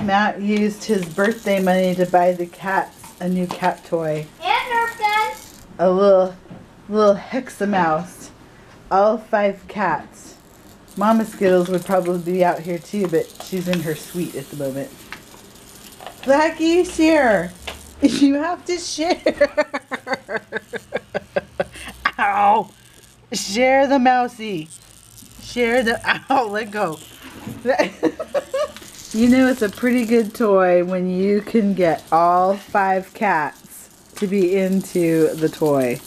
Matt used his birthday money to buy the cats a new cat toy. And Nerf guns. A little Hexamouse. All 5 cats. Mama Skittles would probably be out here too, but she's in her suite at the moment. Blackie, share. You have to share. Ow. Share the mousey. Share the... Ow, let go. You know it's a pretty good toy when you can get all 5 cats to be into the toy.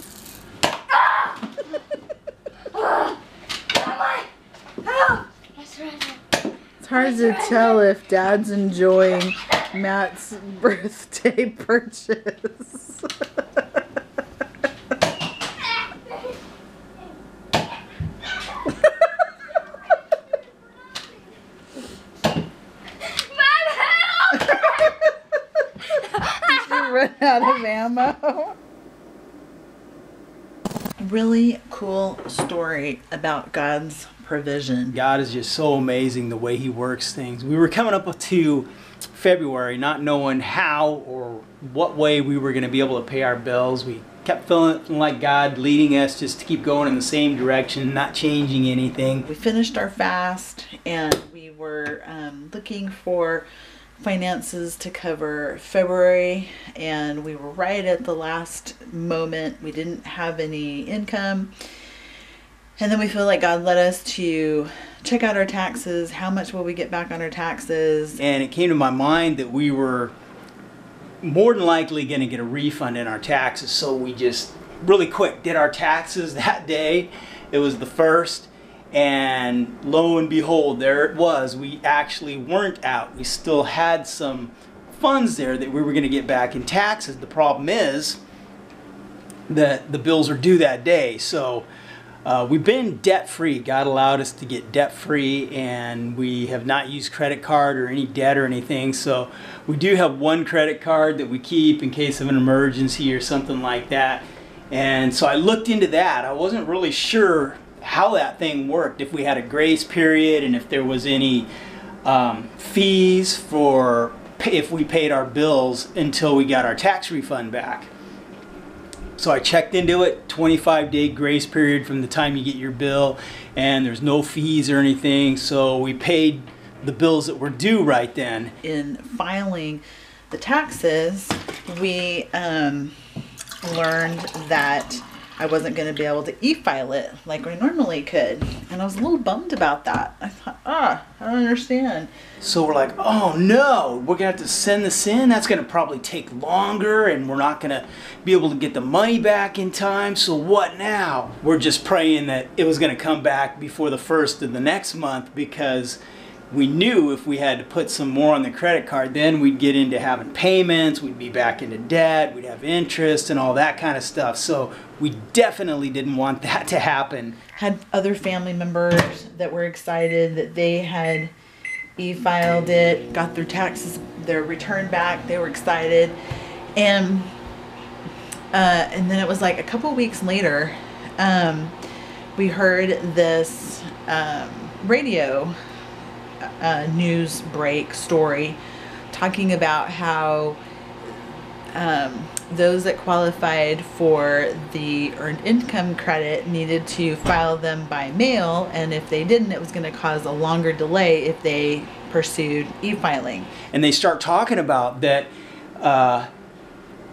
It's hard to tell if Dad's enjoying Matt's birthday purchase. Run out of ammo. Really cool story about God's provision. God is just so amazing the way He works things. We were coming up to February not knowing how or what way we were going to be able to pay our bills. We kept feeling like God leading us just to keep going in the same direction, not changing anything. We finished our fast and we were looking for finances to cover February, and we were right at the last moment. We didn't have any income, and then we feel like God led us to check out our taxes. How much will we get back on our taxes? And it came to my mind that we were more than likely going to get a refund in our taxes, so we just really quick did our taxes that day. It was the 1st. And lo and behold, there it was. We actually weren't out. We still had some funds there that we were going to get back in taxes. The problem is that the bills are due that day. So we've been debt-free. God allowed us to get debt-free, and we have not used credit card or any debt or anything. So we do have one credit card that we keep in case of an emergency or something like that. And so I looked into that. I wasn't really sure how that thing worked, if we had a grace period and if there was any fees for if we paid our bills until we got our tax refund back. So I checked into it, 25-day grace period from the time you get your bill, and there's no fees or anything, so we paid the bills that were due right then. In filing the taxes, we learned that I wasn't going to be able to e-file it like I normally could. And I was a little bummed about that. I thought, I don't understand. So we're like, oh no, we're going to have to send this in. That's going to probably take longer, and we're not going to be able to get the money back in time. So what now? We're just praying that it was going to come back before the 1st of the next month, because we knew if we had to put some more on the credit card, then we'd get into having payments, we'd be back into debt, we'd have interest and all that kind of stuff. So we definitely didn't want that to happen. Had other family members that were excited that they had e-filed it, got their taxes, their return back. They were excited. And then it was like a couple weeks later, we heard this radio news break story talking about how those that qualified for the earned income credit needed to file them by mail, and if they didn't, it was going to cause a longer delay if they pursued e-filing. And they start talking about that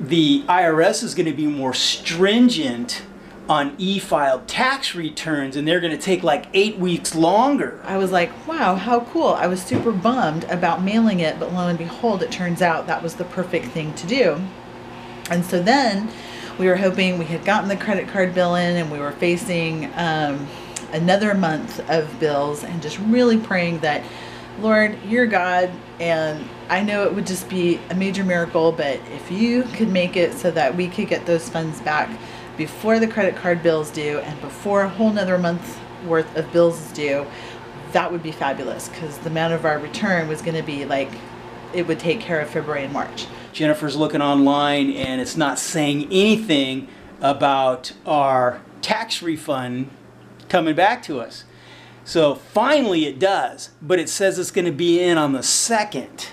the IRS is going to be more stringent on e-filed tax returns, and they're going to take like 8 weeks longer. I was like, wow, how cool. I was super bummed about mailing it, but lo and behold, it turns out that was the perfect thing to do. And so then we were hoping, we had gotten the credit card bill in, and we were facing another month of bills, and just really praying that, Lord, you're God, and I know it would just be a major miracle, but if you could make it so that we could get those funds back before the credit card bills due and before a whole nother month's worth of bills is due, that would be fabulous, because the amount of our return was going to be like, it would take care of February and March. Jennifer's looking online, and it's not saying anything about our tax refund coming back to us. So finally it does, but it says it's going to be in on the 2nd.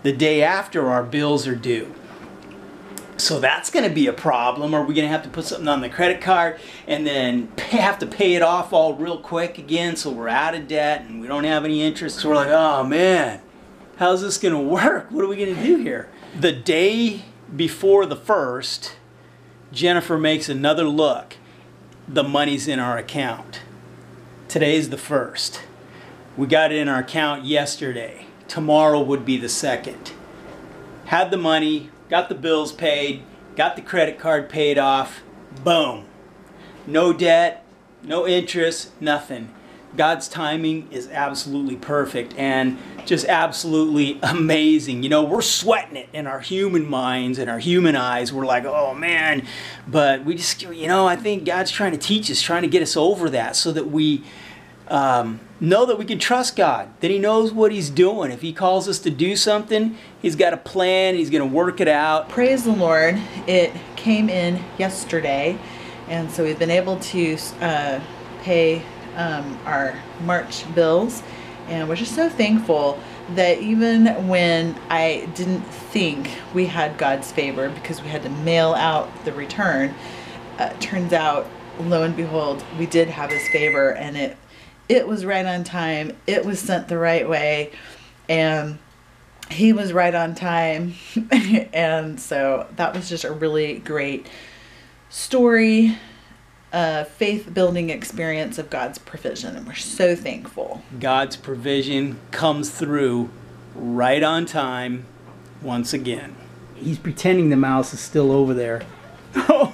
the day after our bills are due. So that's going to be a problem. Are we going to have to put something on the credit card and then have to pay it off all real quick again, so we're out of debt and we don't have any interest? So we're like, oh man, how's this going to work? What are we going to do here? The day before the 1st, Jennifer makes another look. The money's in our account. Today's the 1st. We got it in our account yesterday. Tomorrow would be the 2nd. Had the money, got the bills paid, got the credit card paid off. Boom. No debt, no interest, nothing. God's timing is absolutely perfect and just absolutely amazing. You know, we're sweating it in our human minds and our human eyes. We're like, oh man, but we just, you know, I think God's trying to teach us, trying to get us over that so that we know that we can trust God, that He knows what He's doing. If He calls us to do something, He's got a plan, He's going to work it out. Praise the Lord. It came in yesterday, and so we've been able to pay our March bills, and we're just so thankful that even when I didn't think we had God's favor because we had to mail out the return, turns out, lo and behold, we did have His favor, and it was right on time. It was sent the right way, and He was right on time. And so that was just a really great story, faith-building experience of God's provision, and we're so thankful. God's provision comes through right on time once again. He's pretending the mouse is still over there. Oh.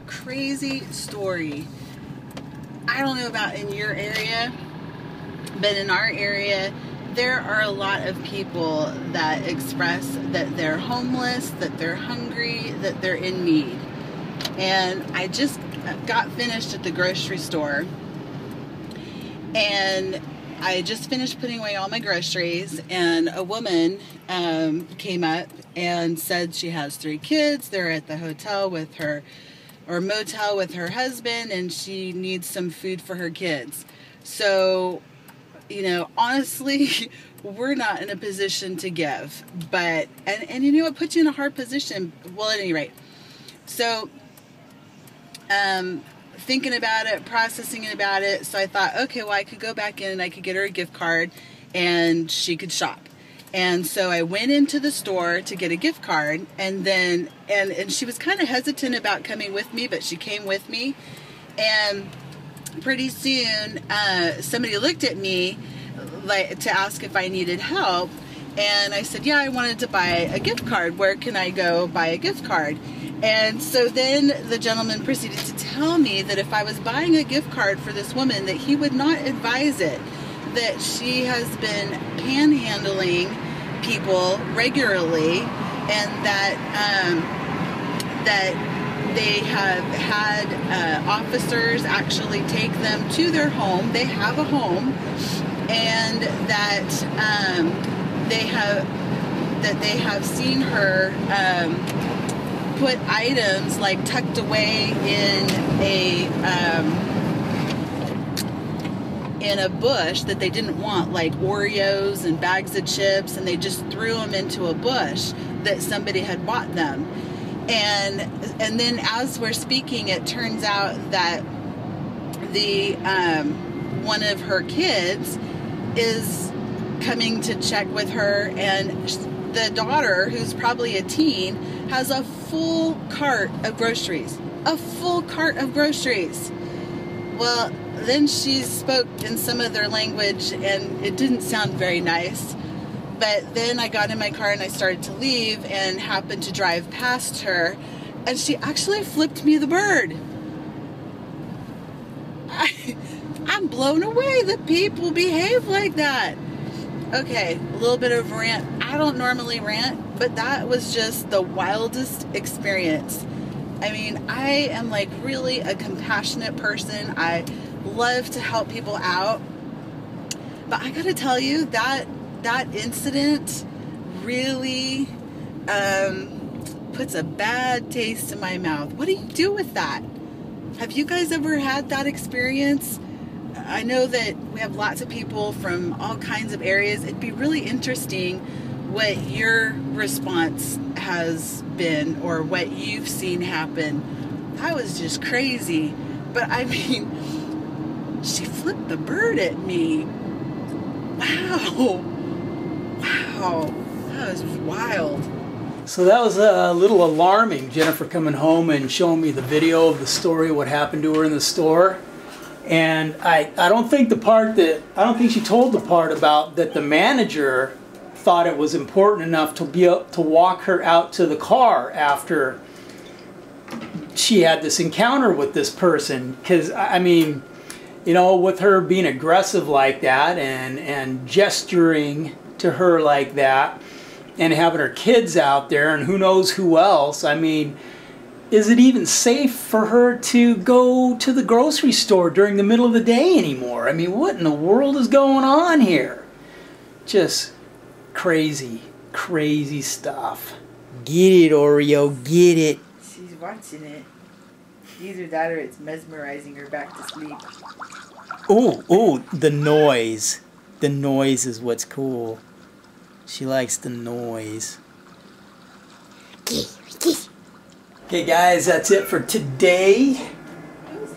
Crazy story. I don't know about in your area, but in our area, there are a lot of people that express that they're homeless, that they're hungry, that they're in need. And I just got finished at the grocery store, and I just finished putting away all my groceries, and a woman came up and said she has 3 kids. They're at the hotel with her, or motel with her husband, and she needs some food for her kids. So, you know, honestly, we're not in a position to give, but, and you know, it puts you in a hard position. Well, at any rate, so, thinking about it, processing it about it, so I thought, okay, well, I could go back in and I could get her a gift card and she could shop. And so I went into the store to get a gift card, and then, and she was kind of hesitant about coming with me, but she came with me. And pretty soon, somebody looked at me like to ask if I needed help. And I said, yeah, I wanted to buy a gift card. Where can I go buy a gift card? And so then the gentleman proceeded to tell me that if I was buying a gift card for this woman, that he would not advise it, that she has been panhandling people regularly, and that that they have had have actually take them to their home. They have a home, and that they have seen her put items like tucked away in a bush that they didn't want, like Oreos and bags of chips, and they just threw them into a bush that somebody had bought them. And then as we're speaking, it turns out that the one of her kids is coming to check with her, and the daughter, who's probably a teen, has a full cart of groceries. A full cart of groceries. Well, then she spoke in some of their language, and it didn't sound very nice. But then I got in my car and I started to leave, and happened to drive past her, and she actually flipped me the bird. I'm blown away that people behave like that. Okay, a little bit of rant. I don't normally rant, but that was just the wildest experience. I mean, I am like really a compassionate person. I love to help people out. But I gotta tell you, that incident really puts a bad taste in my mouth. What do you do with that? Have you guys ever had that experience? I know that we have lots of people from all kinds of areas. It'd be really interesting what your response has been or what you've seen happen. That was just crazy. But I mean, she flipped the bird at me. Wow. Wow. That was wild. So that was a little alarming, Jennifer coming home and showing me the video of the story, what happened to her in the store. And I don't think she told the part about that the manager thought it was important enough to be able to walk her out to the car after she had this encounter with this person. Because, I mean, you know, with her being aggressive like that and gesturing to her like that and having her kids out there and who knows who else, I mean, is it even safe for her to go to the grocery store during the middle of the day anymore? I mean, what in the world is going on here? Just crazy, crazy stuff. Get it, Oreo, get it. She's watching it. Either that or it's mesmerizing her back to sleep. Ooh, ooh, the noise. The noise is what's cool. She likes the noise. Okay guys, that's it for today.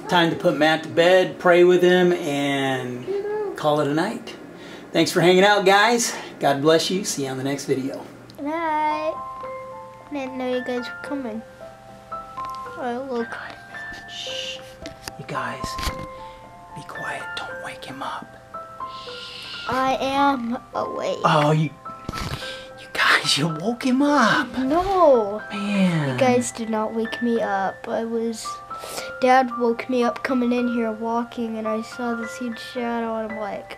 Time to put Matt to bed, pray with him, and call it a night. Thanks for hanging out, guys. God bless you. See you on the next video. Good night. I didn't know you guys were coming. Oh, look. Shh. You guys, be quiet. Don't wake him up. I am awake. Oh, you guys, you woke him up. No. Man. You guys did not wake me up. Dad woke me up coming in here walking, and I saw this huge shadow, and I'm like,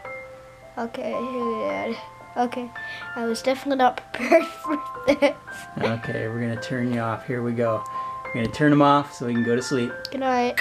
okay, Dad. Okay, I was definitely not prepared for this. Okay, we're going to turn you off. Here we go. We're going to turn him off so he can go to sleep. Good night.